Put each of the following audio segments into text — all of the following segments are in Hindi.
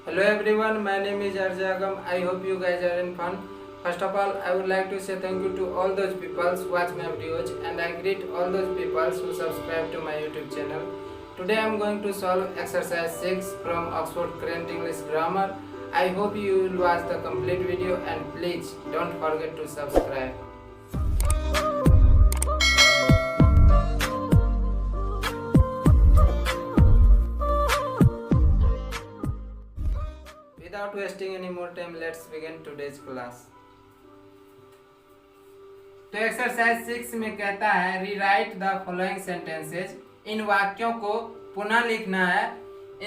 Hello everyone, my name is Arjagam. I hope you guys are in fun. First of all, I would like to say thank you to all those people who watch my videos and I greet all those people who subscribe to my YouTube channel. Today I am going to solve exercise 6 from Oxford Current English Grammar. I hope you will watch the complete video and please don't forget to subscribe. Without wasting any more time, let's begin today's class. तो एक्सरसाइज 6 में कहता है रीराइट द फॉलोइंग सेंटेंसेज। इन वाक्यों को पुनः लिखना है।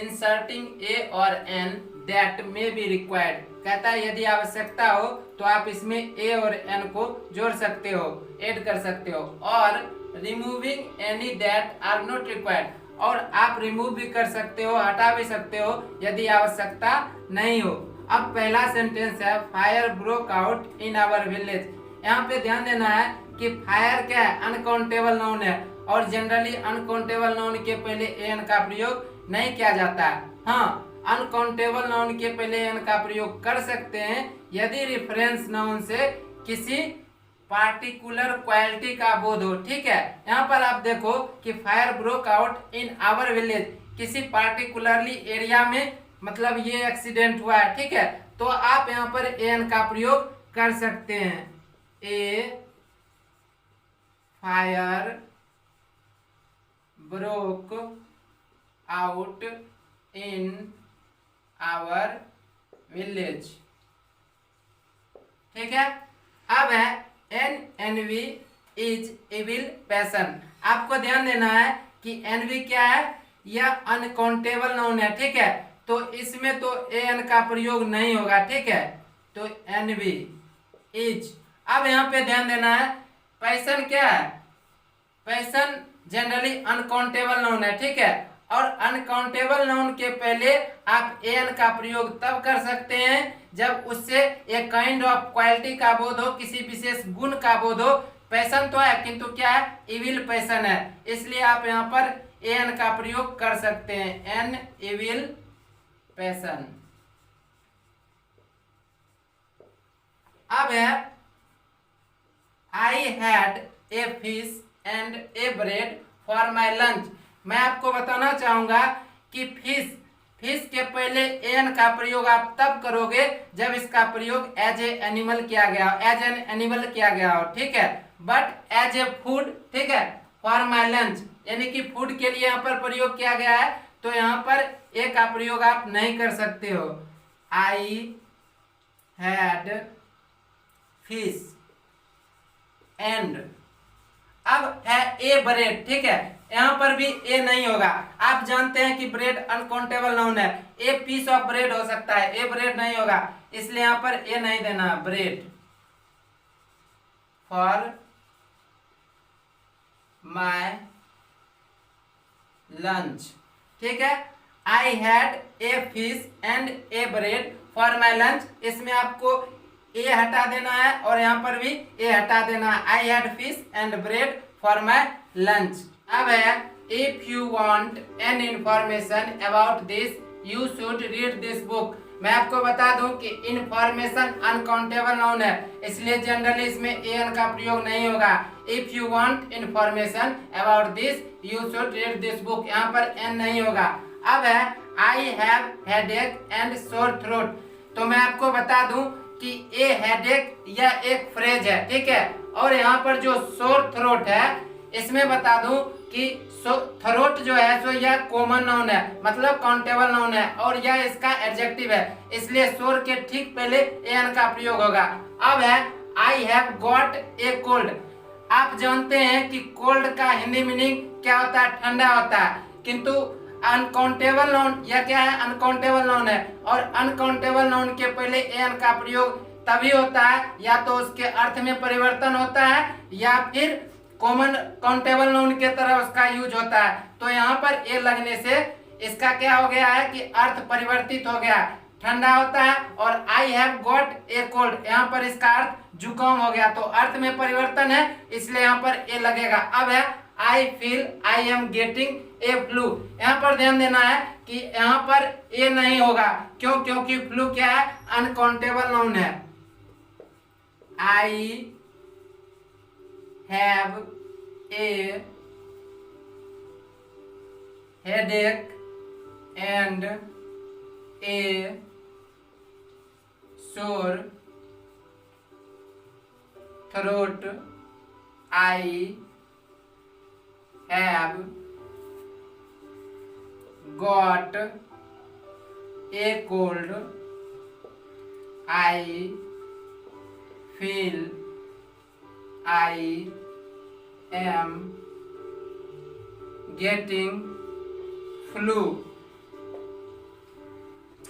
इंसर्टिंग ए और an that may be required. कहता है यदि आवश्यकता हो तो आप इसमें ए और एन को जोड़ सकते हो, ऐड कर सकते हो। और removing any that are not required, और आप रिमूव भी कर सकते हो, हटा भी सकते हो यदि आवश्यकता नहीं हो। अब पहला सेंटेंस है fire broke out in our village. यहाँ पे ध्यान देना है कि फायर क्या है, अनकाउंटेबल नाउन है और जनरली अनकाउंटेबल नाउन के पहले एन का प्रयोग नहीं किया जाता है। हाँ, अनकाउंटेबल नाउन के पहले एन का प्रयोग कर सकते हैं यदि रेफरेंस नाउन से किसी पार्टिकुलर क्वालिटी का बोध हो। ठीक है, यहाँ पर आप देखो कि fire broke out in our village, किसी पार्टिकुलरली एरिया में मतलब ये एक्सीडेंट हुआ है। ठीक है, तो आप यहाँ पर एन का प्रयोग कर सकते हैं। A fire broke out in our village. ठीक है, अब है एनवी इज एविल पैशन। आपको ध्यान देना है कि एनवी क्या है, यह अनकाउंटेबल नाउन है। ठीक है, तो इसमें तो एन का प्रयोग नहीं होगा। ठीक है, तो एनवी इज। अब यहाँ पे ध्यान देना है पैशन क्या है, पैशन जनरली अनकाउंटेबल नाउन है। ठीक है, और अनकाउंटेबल नाउन के पहले आप एन का प्रयोग तब कर सकते हैं जब उससे एक काइंड ऑफ क्वालिटी का बोध हो, किसी विशेष गुण का बोध हो। पैशन तो है किंतु क्या है, इविल पैशन है, इसलिए आप यहाँ पर एन का प्रयोग कर सकते हैं। An evil passion. अब है I had a fish and A bread for my lunch. मैं आपको बताना चाहूंगा कि फिश के पहले एन का प्रयोग आप तब करोगे जब इसका प्रयोग एज ए एनिमल किया गया हो, एज एन एनिमल किया गया हो। ठीक है, बट एज ए फूड। ठीक है, फॉर माई लंच यानी कि फूड के लिए यहाँ पर प्रयोग किया गया है, तो यहाँ पर ए का प्रयोग आप नहीं कर सकते हो। I had fish and. अब है ए ब्रेड। ठीक है, यहाँ पर भी ए नहीं होगा। आप जानते हैं कि ब्रेड अनकाउंटेबल नाउन है, ए पीस ऑफ ब्रेड हो सकता है, ए ब्रेड नहीं होगा, इसलिए यहाँ पर ए नहीं देना। Bread for my lunch. ठीक है, I had a fish and A bread for my lunch, इसमें आपको ए हटा देना है और यहाँ पर भी ए हटा देना है। I had fish and bread for my lunch. अब है if you want an information about this you should read this book. मैं आपको बता दूं कि इंफॉर्मेशन अनकाउंटेबल नाउन है, इसलिए जनरली इसमें एन का प्रयोग नहीं होगा। If you want information about this you should read this book, यहाँ पर एन नहीं होगा। अब है I have headache and sore throat. तो मैं आपको बता दूं कि ए हेडेक यह एक फ्रेज है। ठीक है, और यहाँ पर जो सोर थ्रोट है इसमें बता दूं कि थ्रोट जो है सो यह कॉमन नाउन है, मतलब काउंटेबल नाउन है और यह इसका एडजेक्टिव है, इसलिए सोर के ठीक पहले एन का प्रयोग होगा। अब है I have got a cold. आप जानते हैं कि कोल्ड का हिंदी मीनिंग क्या होता है, ठंडा होता है, किंतु अनकाउंटेबल नाउन यह क्या है, अनकाउंटेबल नाउन है और अनकाउंटेबल नाउन के पहले एन का प्रयोग तभी होता है या तो उसके अर्थ में परिवर्तन होता है या फिर कॉमन काउंटेबल नाउन के तरह उसका यूज होता है। तो यहाँ पर ए लगने से इसका क्या हो गया है कि अर्थ परिवर्तित हो गया, ठंडा होता है। और I have got a cold, यहाँ पर इसका अर्थ जुकाम हो गया, तो अर्थ में परिवर्तन है इसलिए यहाँ पर ए लगेगा। अब है I feel I am getting a flu. यहाँ पर ध्यान देना है कि यहाँ पर ए नहीं होगा। क्यों? क्योंकि फ्लू क्या है? अनकाउंटेबल नाउन है। I have A headache and a sore throat. I have got a cold. I feel I am getting flu.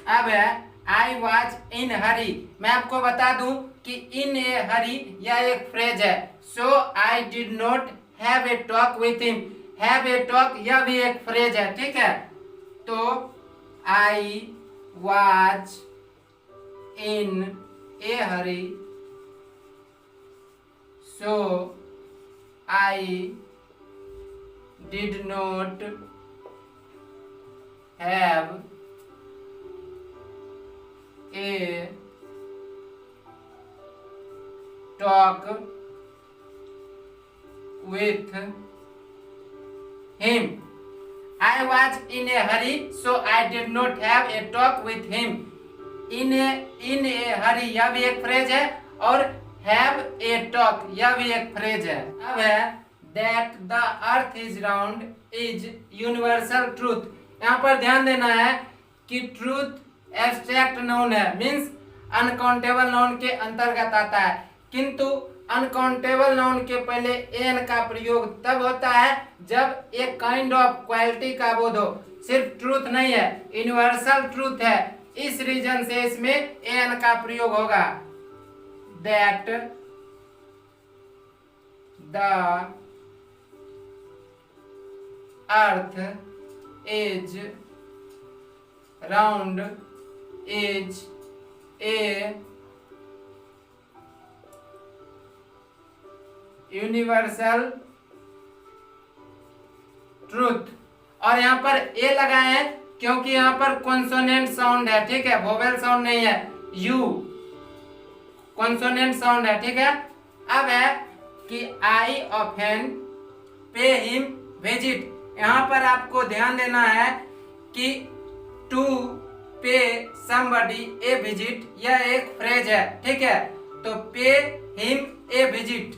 अब है आई वॉज इन हरी। मैं आपको बता दूं कि इन ए हरी यह एक फ्रेज है। So I did not have a talk with him. Have a talk यह भी एक फ्रेज है, ठीक है। तो I was in a hurry, so I did not have a talk with him. I was in a hurry, so I did not have a talk with him. In a hurry यह भी एक फ्रेज है और have a talk यह भी एक फ्रेज है। अब है that the earth is round is universal truth। यहाँ पर ध्यान देना है कि ट्रूथ एब्स्ट्रैक्ट नाउन है, मीन्स अनकाउंटेबल नाउन के अंतर्गत आता है। किंतु अनकाउंटेबल नाउन के पहले एन का प्रयोग तब होता है जब एक काइंड ऑफ क्वालिटी का बोध हो। सिर्फ ट्रूथ नहीं है, यूनिवर्सल ट्रूथ है। इस रीजन से इसमें एन का प्रयोग होगा। That the earth is round is a universal truth। और यहाँ पर ए लगाए हैं क्योंकि यहाँ पर कॉन्सोनेंट साउंड है, ठीक है, वोवेल साउंड नहीं है। यू कॉन्सोनेंट साउंड है, ठीक है। अब है कि आई ऑफेन पे हिम विजिट। यहाँ पर आपको ध्यान देना है कि टू पे समबडी ए विजिट यह एक फ्रेज है, ठीक है। तो pay him a visit,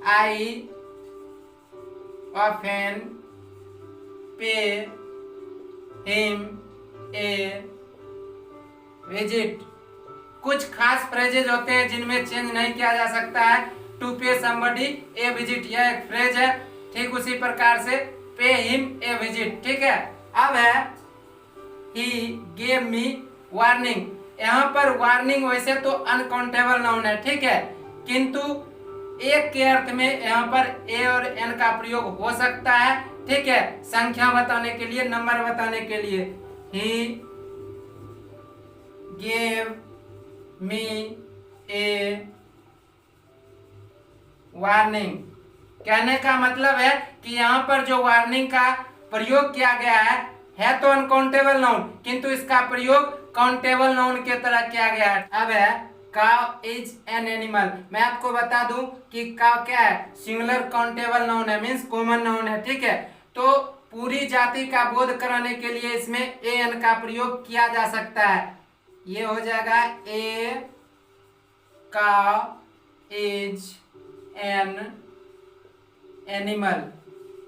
I often pay him a visit. कुछ खास फ्रेजेज होते हैं जिनमें चेंज नहीं किया जा सकता है। टू पे समबडी ए विजिट यह एक फ्रेज है, ठीक उसी प्रकार से पे हिम ए विजिट, ठीक है। अब है ही गेव मी वार्निंग। यहाँ पर वार्निंग वैसे तो अनकाउंटेबल नाउन है, ठीक है, किंतु एक के अर्थ में यहाँ पर ए और एन का प्रयोग हो सकता है, ठीक है, संख्या बताने के लिए, नंबर बताने के लिए। ही गेव मी ए वार्निंग। कहने का मतलब है कि यहाँ पर जो वार्निंग का प्रयोग किया गया है तो अनकाउंटेबल नाउन, किंतु इसका प्रयोग काउंटेबल नाउन के तरह किया गया है। अब है काउ इज एन एनिमल। मैं आपको बता दूं कि काउ क्या है? सिंगुलर काउंटेबल नाउन है, मीन्स कॉमन नाउन है, ठीक है। तो पूरी जाति का बोध कराने के लिए इसमें ए एन का प्रयोग किया जा सकता है। ये हो जाएगा a cow is an animal.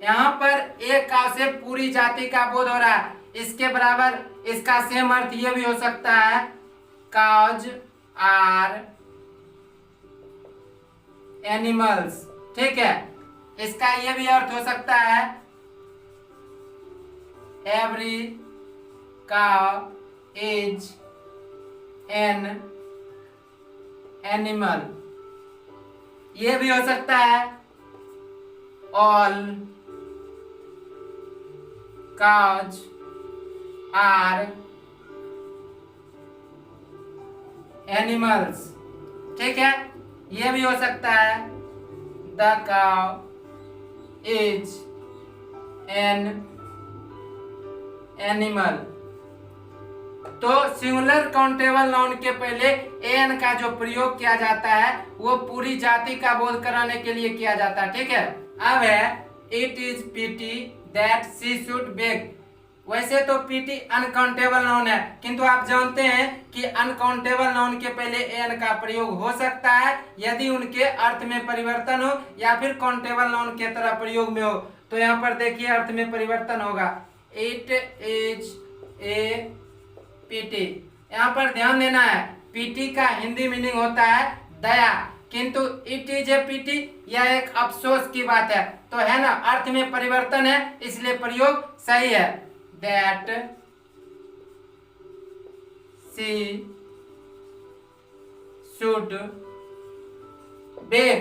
यहाँ पर एक काउ से पूरी जाति का बोध हो रहा है। इसके बराबर इसका सेम अर्थ ये भी हो सकता है, काउज आर एनिमल्स, ठीक है। इसका ये भी अर्थ हो सकता है, every cow is an animal. ये भी हो सकता है, ऑल cows are animals, ठीक है। ये भी हो सकता है, the cow is an animal। तो सिंगुलर काउंटेबल नाउन के पहले एन का जो प्रयोग किया जाता है वो पूरी जाति का बोध कराने के लिए किया जाता है। ठीक है, अब है it is pity that she should beg. वैसे तो पीटी अनकाउंटेबल नाउन है, किंतु आप जानते हैं कि अनकाउंटेबल नाउन के पहले एन का प्रयोग हो सकता है यदि उनके अर्थ में परिवर्तन हो या फिर काउंटेबल नाउन के तरह प्रयोग में हो। तो यहाँ पर देखिए अर्थ में परिवर्तन होगा, इट इज ए पीटी। यहाँ पर ध्यान देना है, पीटी का हिंदी मीनिंग होता है दया, किंतु इट इज ए पीटी यह एक अफसोस की बात है, तो है ना, अर्थ में परिवर्तन है इसलिए प्रयोग सही है। That she should beg.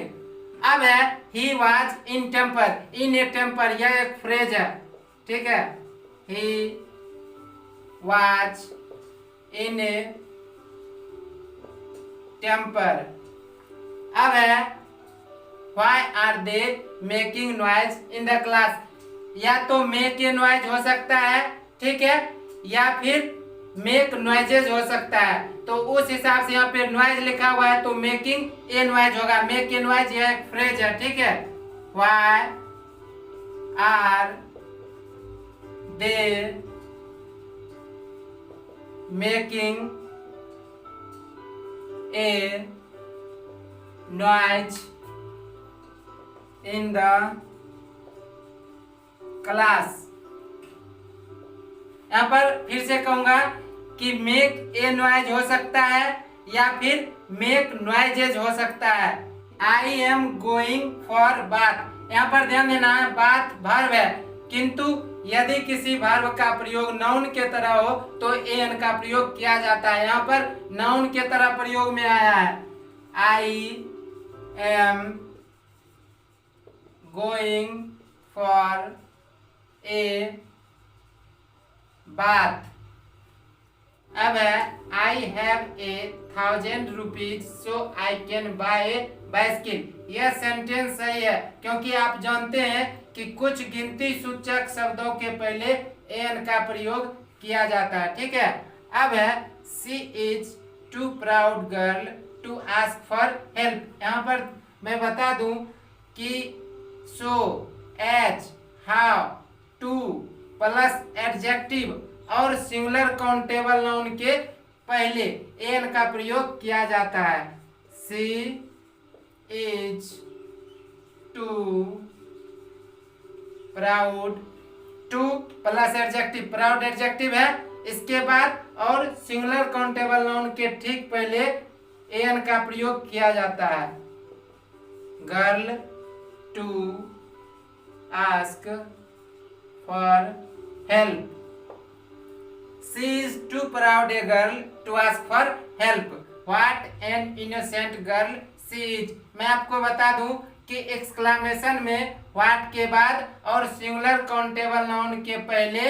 अब है he was in temper, in a temper यह एक फ्रेज है। ठीक है, he was in a temper. अब है why are they making noise in the class. या तो मेक ए नॉइज हो सकता है, ठीक है, या फिर मेक नॉइजेज हो सकता है। तो उस हिसाब से यहाँ पे नॉइज लिखा हुआ है तो मेकिंग ए नॉइज होगा। मेक ए नॉइज यह एक फ्रेज है। ठीक है, why are they making a noise in the class. यहाँ पर फिर से कहूंगा कि मेक ए नॉइज हो सकता है या फिर मेक नॉइजेज हो सकता है। I am going for bath. यहाँ पर ध्यान देना है, बाथ वर्ब है, किंतु यदि किसी वर्ब का प्रयोग नाउन के तरह हो तो एन का प्रयोग किया जाता है। यहाँ पर नाउन के तरह प्रयोग में आया है, I am going for a bath. अब है I have A 1000 rupees so I can buy A bicycle. यह सेंटेंस सही है क्योंकि आप जानते हैं कि कुछ गिनती सूचक शब्दों के पहले एन का प्रयोग किया जाता है। ठीक है, अब है she is too proud girl to ask for help. यहाँ पर मैं बता दूं कि so, as, how, too plus adjective और सिंगुलर काउंटेबल नाउन के पहले एन का प्रयोग किया जाता है। She is too proud, too plus adjective, proud adjective है इसके बाद, और सिंगुलर काउंटेबल नाउन के ठीक पहले एन का प्रयोग किया जाता है। Girl to ask for help. She is too proud a girl to ask for help. What an innocent girl she is. मैं आपको बता दूं कि एक्सक्लेमेशन में what के बाद और सिंगुलर काउंटेबल नाउन के पहले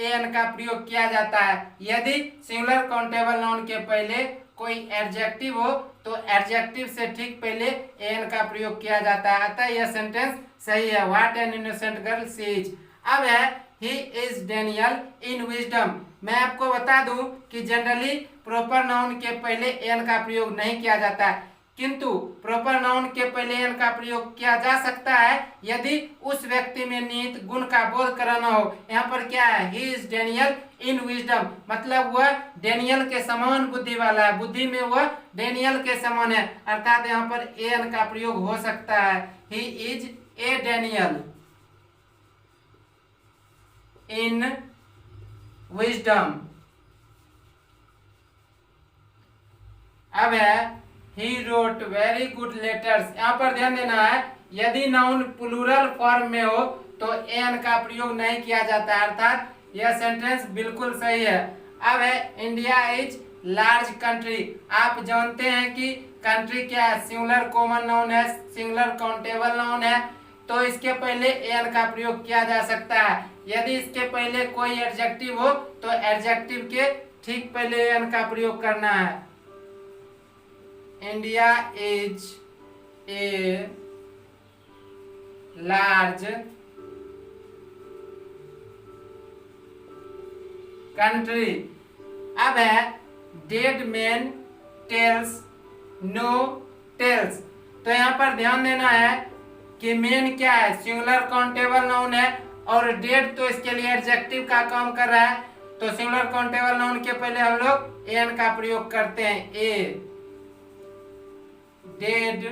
एन का प्रयोग किया जाता है। यदि सिंगुलर काउंटेबल नाउन के पहले कोई एडजेक्टिव हो तो एडजेक्टिव से ठीक पहले एन का प्रयोग किया जाता है। अतः यह सेंटेंस सही है, what an innocent girl she is. अब है He is Daniel in wisdom। मैं आपको बता दूं कि जनरली प्रॉपर नाउन के पहले एन का प्रयोग नहीं किया जाता है, किंतु प्रॉपर नाउन के पहले एन का प्रयोग किया जा सकता है यदि उस व्यक्ति में निहित गुण का बोध कराना हो। यहाँ पर क्या है, He is Daniel in wisdom, मतलब वह डेनियल के समान बुद्धि वाला है, बुद्धि में वह डेनियल के समान है, अर्थात यहाँ पर एन का प्रयोग हो सकता है। He is a Daniel in wisdom। अब है he wrote very good letters। यहाँ पर ध्यान देना है, यदि नाउन प्लूरल फॉर्म में हो तो एन का प्रयोग नहीं किया जाता है, अर्थात यह सेंटेंस बिल्कुल सही है। अब है इंडिया इज लार्ज कंट्री। आप जानते हैं कि कंट्री क्या है, सिंगुलर कॉमन नाउन है, सिंगुलर काउंटेबल नाउन है, तो इसके पहले एन का प्रयोग किया जा सकता है। यदि इसके पहले कोई एडजेक्टिव हो तो एडजेक्टिव के ठीक पहले एन का प्रयोग करना है। India is a large country. अब है dead man tells no tales. तो यहाँ पर ध्यान देना है कि मेन क्या है, सिंगुलर काउंटेबल नाउन है, और डेड तो इसके लिए एडजेक्टिव का काम कर रहा है। तो सिंगुलर काउंटेबल नाउन के पहले हम लोग एन का प्रयोग करते हैं। A dead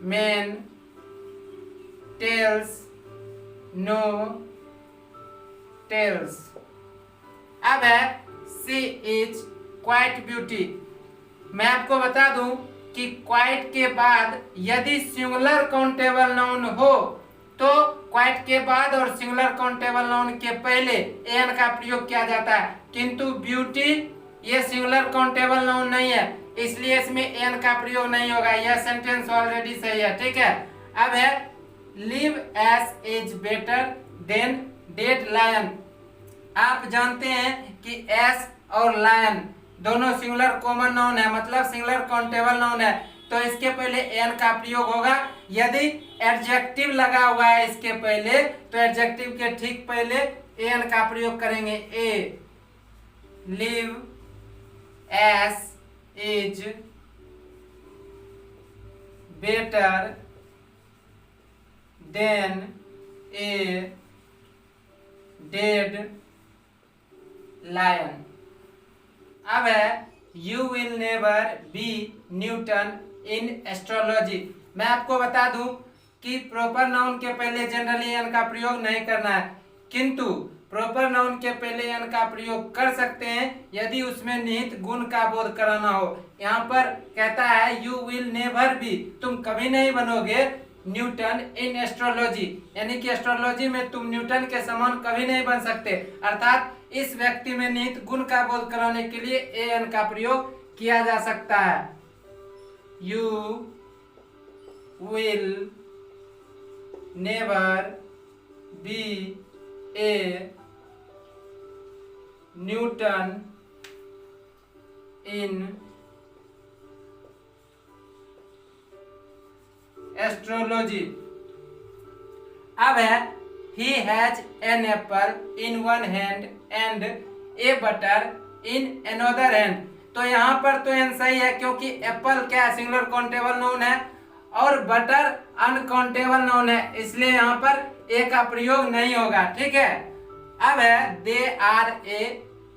man tells no tales. अब है सी इज क्वाइट ब्यूटी। मैं आपको बता दूं कि क्वाइट के बाद यदि सिंगुलर काउंटेबल नाउन हो तो क्वाइट के बाद और सिंगुलर काउंटेबल नाउन के पहले एन का प्रयोग किया जाता है, किंतु ब्यूटी ये सिंगुलर काउंटेबल नाउन नहीं है, इसलिए इसमें एन का प्रयोग नहीं होगा। यह सेंटेंस ऑलरेडी सही है, ठीक है। अब है live ass is better than dead lion. आप जानते हैं कि एस और लायन दोनों सिंगुलर कॉमन नाउन है, मतलब सिंगुलर काउंटेबल नाउन है, तो इसके पहले एन का प्रयोग होगा। यदि एडजेक्टिव लगा हुआ है इसके पहले तो एडजेक्टिव के ठीक पहले एन का प्रयोग करेंगे। A live ass is better than a dead lion. अब है you will never be Newton in astrology. मैं आपको बता दूं कि प्रॉपर नाउन के पहले जनरली एन का प्रयोग नहीं करना है, किंतु प्रॉपर नाउन के पहले एन का प्रयोग कर सकते हैं यदि उसमें निहित गुण का बोध कराना हो। यहाँ पर कहता है यू विल नेवर बी, तुम कभी नहीं बनोगे न्यूटन इन एस्ट्रोलॉजी, यानी कि एस्ट्रोलॉजी में तुम न्यूटन के समान कभी नहीं बन सकते, अर्थात इस व्यक्ति में निहित गुण का बोध कराने के लिए ए एन का प्रयोग किया जा सकता है। You will never B A Newton in astrology. अब है he has an apple in one hand and a butter in another hand। तो यहाँ पर तो एन सही है क्योंकि एप्पल क्या है, सिंगुलर काउंटेबल नाउन है, और बटर अनकाउंटेबल नाउन है, इसलिए यहाँ पर ए का प्रयोग नहीं होगा, ठीक है। अब है they are a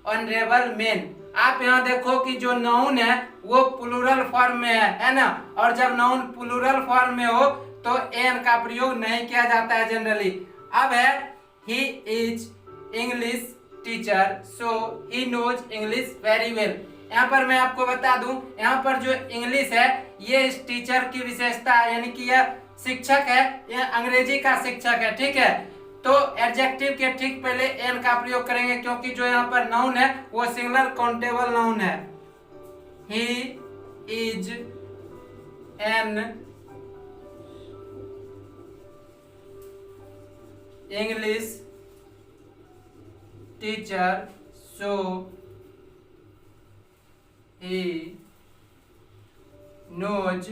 honourable man. आप यहाँ देखो कि जो नाउन है वो प्लूरल फॉर्म में है ना, और जब नाउन प्लूरल फॉर्म में हो तो एन का प्रयोग नहीं किया जाता है जनरली। अब है he is English teacher so he knows English very well. यहाँ पर मैं आपको बता दूं, यहाँ पर जो इंग्लिश है ये इस टीचर की विशेषता है, यानी कि यह शिक्षक है, यह अंग्रेजी का शिक्षक है, ठीक है। तो एडजेक्टिव के ठीक पहले एन का प्रयोग करेंगे क्योंकि जो यहाँ पर नाउन है वो सिंगुलर काउंटेबल नाउन है। He is an English teacher so he knows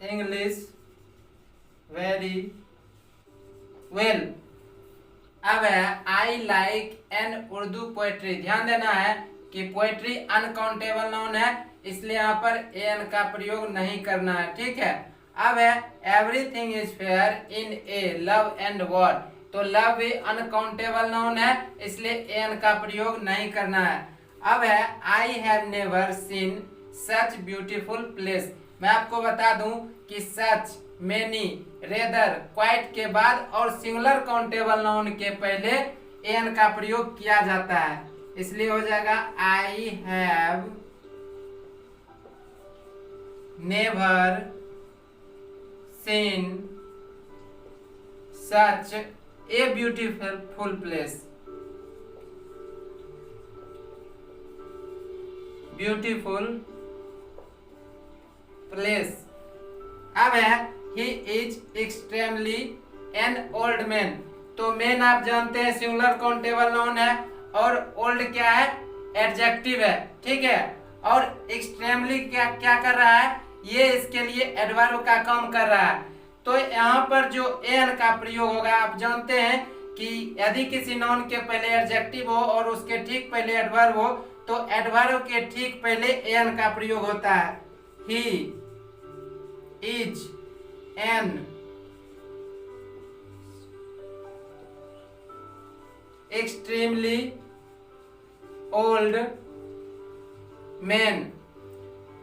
English very well। अब है I like an Urdu poetry. ध्यान देना है कि पोएट्री अनकाउंटेबल नाउन है, इसलिए यहाँ पर एन का प्रयोग नहीं करना है, ठीक है। अब है everything is fair in A love and war. तो लव भी अनकाउंटेबल नाउन है, इसलिए एन का प्रयोग नहीं करना है। अब है I have never seen such beautiful place. मैं आपको बता दूं कि सच, मेनी, रेदर, क्वाइट के बाद और सिंगुलर काउंटेबल नाउन के पहले एन का प्रयोग किया जाता है, इसलिए हो जाएगा आई have never seen such a beautiful place. Beautiful place. अब है he is extremely an old man. तो मैन आप जानते हैं सिंगुलर काउंटेबल नाउन है, और ओल्ड क्या है, एडजेक्टिव है, ठीक है। और एक्सट्रीमली क्या क्या कर रहा है, ये इसके लिए एडवर्ब का काम कर रहा है। तो यहाँ पर जो एन का प्रयोग होगा, आप जानते हैं कि यदि किसी नाउन के पहले एडजेक्टिव हो और उसके ठीक पहले एडवर्ब हो तो एडवर्ब के ठीक पहले एन का प्रयोग होता है। He is an extremely old man.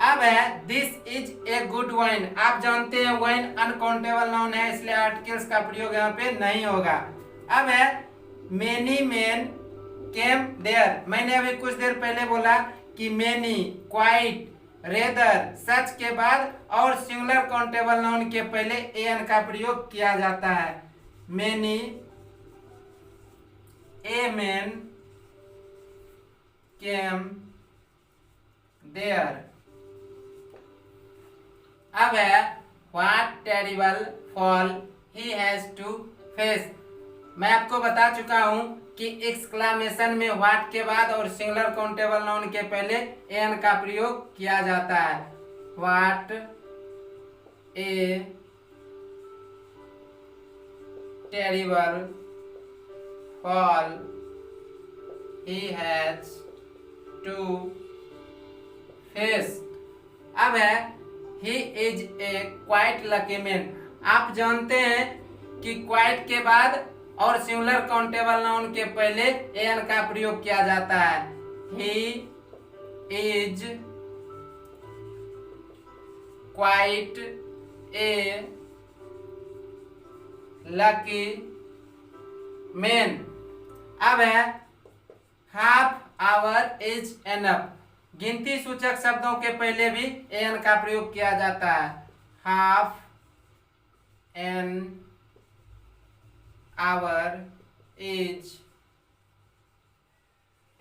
अब है this is a good wine. आप जानते हैं वाइन अनकाउंटेबल नाउन है, इसलिए आर्टिकल्स का प्रयोग यहाँ पे नहीं होगा। अब है मेनी मैन केम देयर। मैंने अभी कुछ देर पहले बोला कि मेनी, क्वाइट, रेदर, सच के बाद और सिंगुलर काउंटेबल नाउन के पहले एन का प्रयोग किया जाता है। Many, a man came there. अब है what terrible fall he has to face. मैं आपको बता चुका हूं कि एक्सक्लामेशन में व्हाट के बाद और सिंगुलर काउंटेबल नाउन के पहले एन का प्रयोग किया जाता है। What a terrible fall he has to face. अब है he is a quite lucky man. आप जानते हैं कि क्वाइट के बाद और सिंगुलर काउंटेबल नाउन के पहले एन का प्रयोग किया जाता है। He is quite a lucky man. अब है हाफ आवर इज एनफ। गिनती सूचक शब्दों के पहले भी एन का प्रयोग किया जाता है। Half an hour is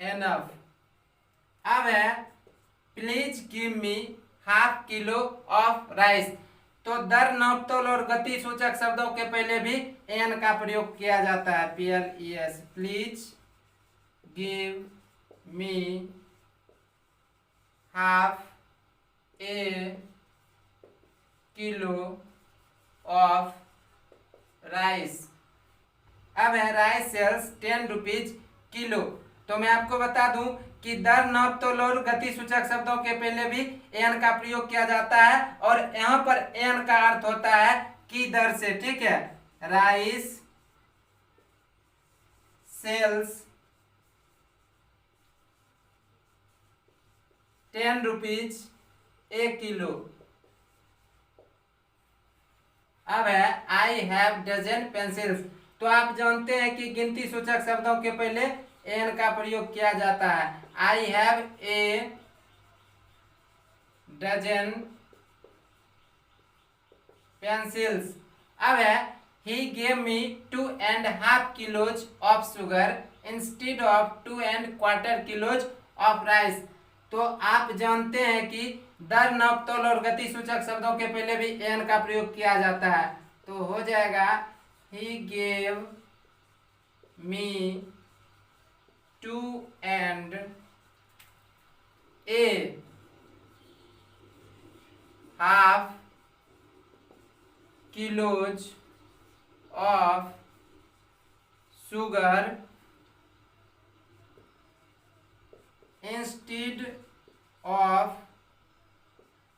enough. अब है please give me half kilo of rice. तो दर, नापतोल और गति सूचक शब्दों के पहले भी एन का प्रयोग किया जाता है। PLES। Please give me half A kilo of rice. अब है राइस सेल्स 10 रुपीज किलो। तो मैं आपको बता दूं कि दर, नापतोल और गति सूचक शब्दों के पहले भी एन का प्रयोग किया जाता है और यहाँ पर एन का अर्थ होता है की दर से, ठीक है। राइस सेल्स 10 रुपीज ए किलो। अब है आई हैव डजन पेंसिल्स। तो आप जानते हैं कि गिनती सूचक शब्दों के पहले एन का प्रयोग किया जाता है। I have a dozen pencils. अब है he gave me 2.5 kilos of sugar instead of 2.25 kilos of rice. तो आप जानते हैं कि दर, नापतोल और गति सूचक शब्दों के पहले भी एन का प्रयोग किया जाता है। तो हो जाएगा ही gave me 2.5 kilos of sugar instead of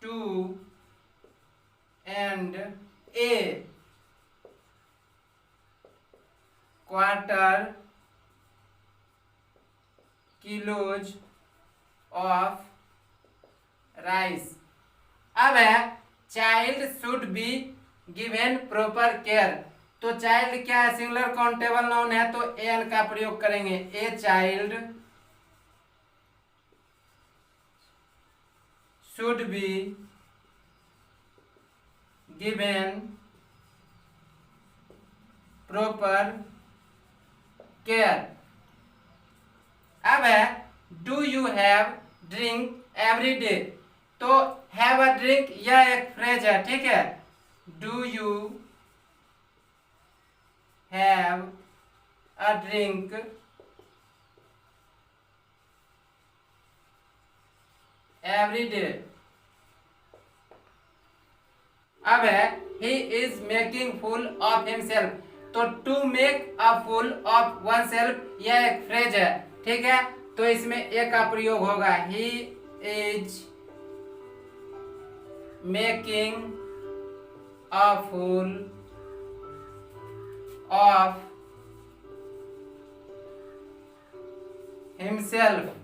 2.25 kilos of rice। अब है child should be given proper care. तो चाइल्ड क्या है, सिंगुलर काउंटेबल नाउन है तो एन का प्रयोग करेंगे। A child should be given proper care. अब है do you have drink every day. तो हैव अ ड्रिंक यह एक फ्रेज है, ठीक है। Do you have a drink every day. अब है he is making full of himself. तो to make a fool of oneself यह एक फ्रेज है, ठीक है। तो इसमें ए का प्रयोग होगा, he is making a fool of himself.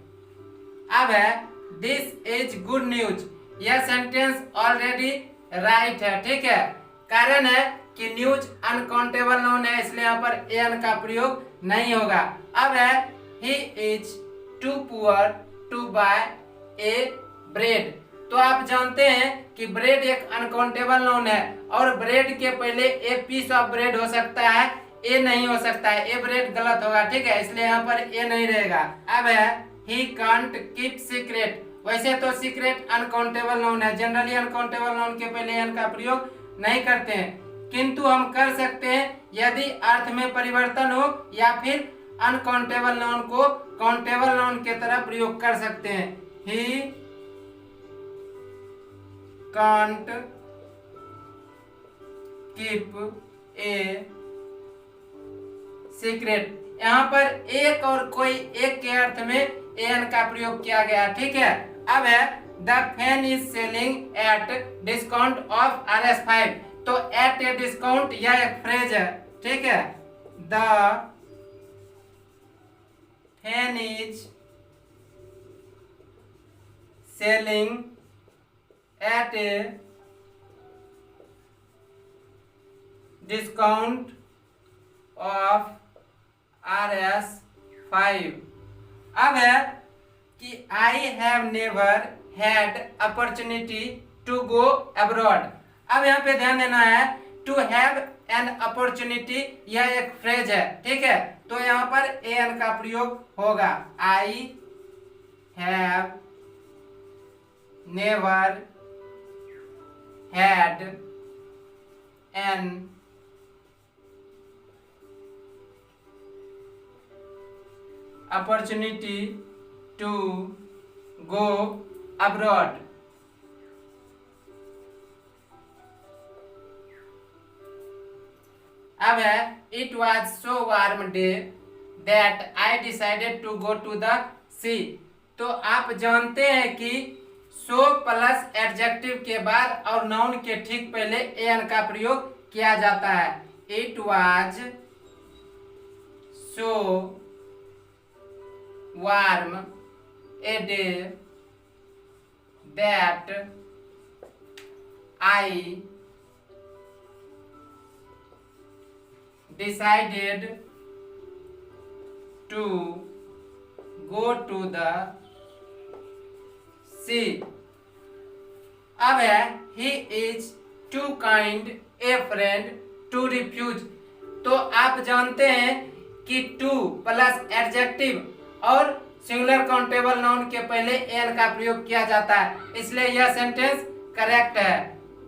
अब है दिस इज गुड न्यूज, यह सेंटेंस ऑलरेडी राइट है, ठीक है। कारण है कि न्यूज अनकाउंटेबल नाउन है, इसलिए यहाँ पर एन का प्रयोग नहीं होगा। अब है he is too poor to buy a bread. तो आप जानते हैं कि ब्रेड एक अनकाउंटेबल नाउन है और ब्रेड के पहले ए पीस ऑफ ब्रेड हो सकता है, ए नहीं हो सकता है, ए ब्रेड गलत होगा, ठीक है, इसलिए यहाँ पर ए नहीं रहेगा। अब है ही कांट कीप सीक्रेट। वैसे तो सीक्रेट अनकाउंटेबल नाउन है, जनरली अनकाउंटेबल नाउन के पहले एन का प्रयोग नहीं करते हैं, किंतु हम कर सकते हैं यदि अर्थ में परिवर्तन हो या फिर अनकाउंटेबल नाउन को काउंटेबल नाउन के तरह प्रयोग कर सकते हैं। He can't keep a secret. यहाँ पर एक और कोई एक के अर्थ में एन का प्रयोग किया गया, ठीक है। अब है the fan is selling at discount of RS5। तो एट ए डिस्काउंट यह एक फ्रेज है, ठीक है। The fan is selling at a discount of RS5। अब है कि I have never had opportunity to go abroad. अब यहाँ पे ध्यान देना है, टू हैव एन अपॉर्चुनिटी यह एक फ्रेज है, ठीक है। तो यहाँ पर एन का प्रयोग होगा, आई have never had an opportunity to go abroad। अब है it was so warm day that I decided to go to the sea। तो आप जानते हैं कि so प्लस एडजेक्टिव के बाद और नाउन के ठीक पहले एन का प्रयोग किया जाता है। it was so warm a day that I decided to go to the sea। अब है he is too kind a friend to refuse। तो आप जानते हैं कि टू प्लस एडजेक्टिव और सिंगुलर काउंटेबल नाउन के पहले एन का प्रयोग किया जाता है, इसलिए यह सेंटेंस करेक्ट है।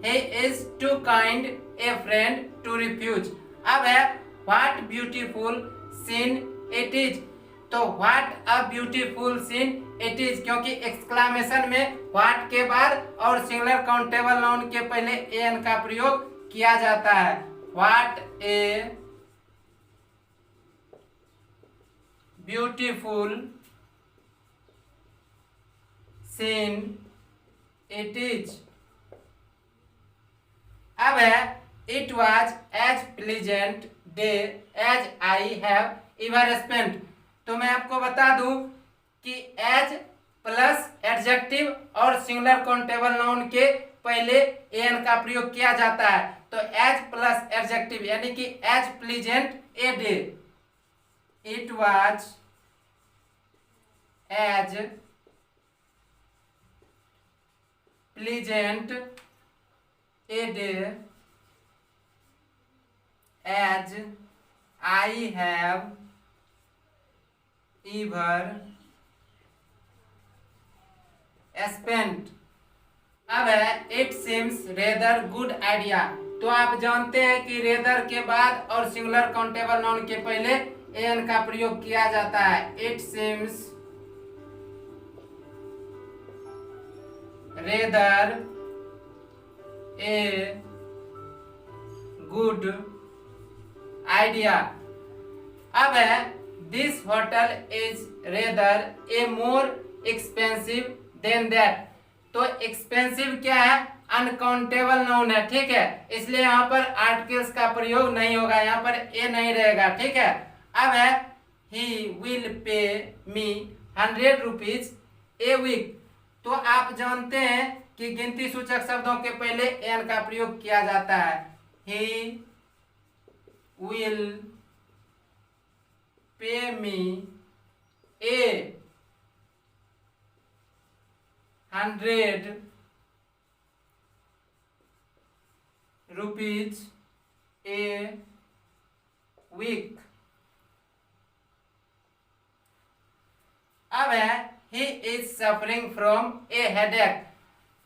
He is too kind a friend to refuse. अब है what beautiful scene it is. तो what a beautiful scene it is, क्योंकि एक्सक्लामेशन में व्हाट के बाद और सिंगुलर काउंटेबल नाउन के पहले एन का प्रयोग किया जाता है। What a beautiful scene it is. अब है it was as pleasant day as I have ever spent. तो मैं आपको बता दूं कि एज प्लस एडजेक्टिव और सिंगुलर काउंटेबल नाउन के पहले एन का प्रयोग किया जाता है। तो एज प्लस एडजेक्टिव यानी कि as pleasant a day, it was as pleasant a day as I have ever spent। अब है it seems rather good idea। तो आप जानते हैं कि रेदर के बाद और सिंगुलर काउंटेबल नाउन के पहले एन का प्रयोग किया जाता है। It seems rather a good idea. अब है this hotel is rather A more expensive than that. तो एक्सपेंसिव क्या है, अनकाउंटेबल नाउन है, ठीक है, इसलिए यहाँ पर आर्टिकल्स का प्रयोग नहीं होगा, यहाँ पर ए नहीं रहेगा, ठीक है। अब है he will pay me 100 rupees a week. तो आप जानते हैं कि गिनती सूचक शब्दों के पहले एन का प्रयोग किया जाता है। He will pay me A 100 rupees a week. अब है he is suffering from A headache.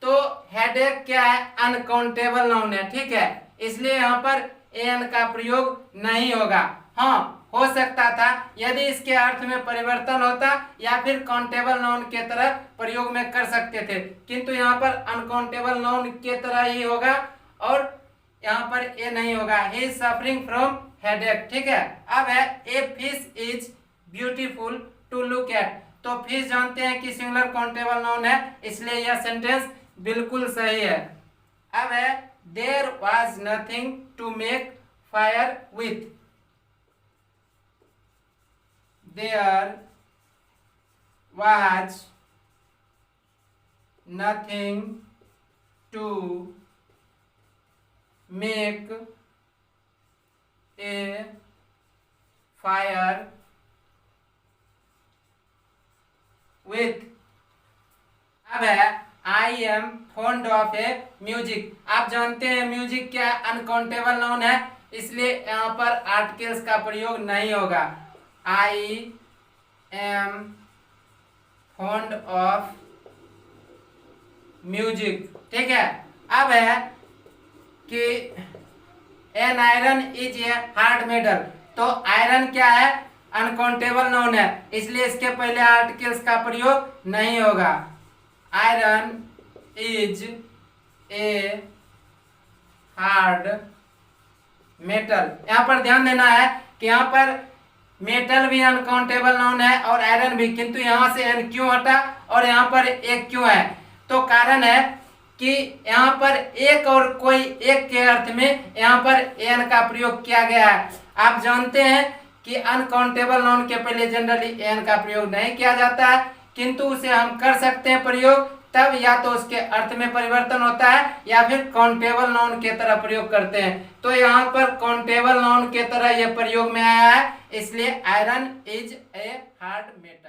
तो हेडेक क्या है, अनकाउंटेबल नाउन है, ठीक है, इसलिए यहाँ पर एन का प्रयोग नहीं होगा। हाँ, हो सकता था यदि इसके अर्थ में परिवर्तन होता या फिर काउंटेबल नाउन के तरह प्रयोग में कर सकते थे, किंतु यहाँ पर अनकाउंटेबल नाउन के तरह ही होगा और यहाँ पर ए नहीं होगा। He is suffering from headache, ठीक है। अब है a fish is beautiful to look at. तो फिश जानते हैं कि सिंगुलर काउंटेबल नाउन है, इसलिए यह सेंटेंस बिल्कुल सही है। अब है there was nothing to make fire with. There was nothing to make a fire with. अब है I am fond of a music. आप जानते हैं म्यूजिक क्या अनकाउंटेबल नाउन है, इसलिए यहाँ पर आर्टिकल्स का प्रयोग नहीं होगा। आई एम फॉन्ड ऑफ म्यूजिक, ठीक है। अब है कि an iron is a hard metal. तो आयरन क्या है, अनकाउंटेबल नाउन है, इसलिए इसके पहले आर्टिकल्स का प्रयोग नहीं होगा। Iron is a hard metal. यहाँ पर ध्यान देना है कि यहाँ पर मेटल भी अनकाउंटेबल नाउन है और आयरन भी, किंतु यहाँ से एन क्यों हटा और यहाँ पर एक क्यों है? तो कारण है कि यहाँ पर एक और कोई एक के अर्थ में यहाँ पर एन का प्रयोग किया गया है। आप जानते हैं कि अनकाउंटेबल नाउन के पहले जनरली एन का प्रयोग नहीं किया जाता है, किंतु उसे हम कर सकते हैं प्रयोग तब या तो उसके अर्थ में परिवर्तन होता है या फिर काउंटेबल नाउन के तरह प्रयोग करते हैं। तो यहाँ पर काउंटेबल नाउन के तरह यह प्रयोग में आया है, इसलिए iron is a hard metal.